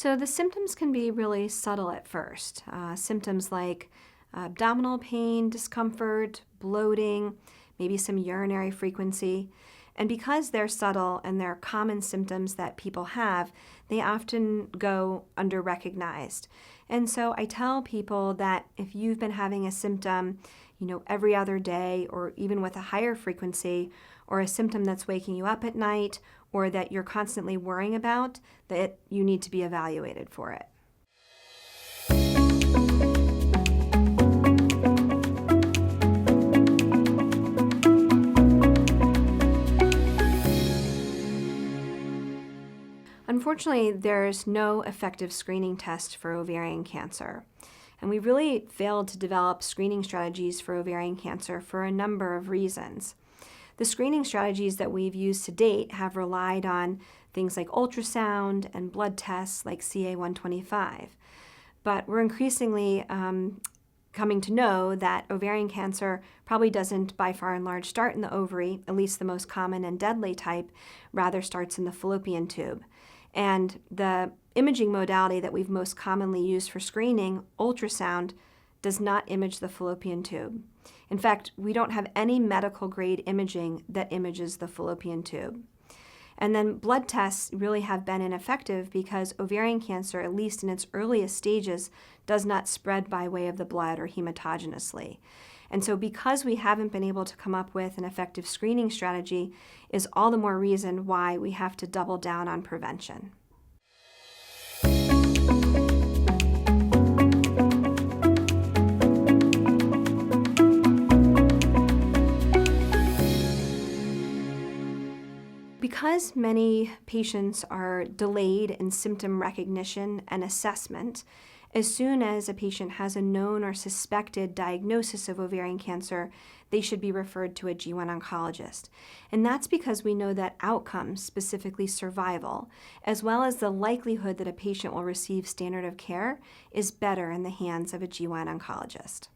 So the symptoms can be really subtle at first. Symptoms like abdominal pain, discomfort, bloating, maybe some urinary frequency. And because they're subtle and they're common symptoms that people have, they often go under-recognized. And so I tell people that if you've been having a symptom, every other day or even with a higher frequency, or a symptom that's waking you up at night or that you're constantly worrying about, that you need to be evaluated for it. Unfortunately, there's no effective screening test for ovarian cancer. And we really failed to develop screening strategies for ovarian cancer for a number of reasons. The screening strategies that we've used to date have relied on things like ultrasound and blood tests like CA-125. But we're increasingly coming to know that ovarian cancer probably doesn't by far and large start in the ovary, at least the most common and deadly type, rather starts in the fallopian tube. And the imaging modality that we've most commonly used for screening, ultrasound, does not image the fallopian tube. In fact, we don't have any medical grade imaging that images the fallopian tube. And then blood tests really have been ineffective because ovarian cancer, at least in its earliest stages, does not spread by way of the blood or hematogenously. And so because we haven't been able to come up with an effective screening strategy is all the more reason why we have to double down on prevention. Because many patients are delayed in symptom recognition and assessment, as soon as a patient has a known or suspected diagnosis of ovarian cancer, they should be referred to a G1 oncologist. And that's because we know that outcomes, specifically survival, as well as the likelihood that a patient will receive standard of care, is better in the hands of a G1 oncologist.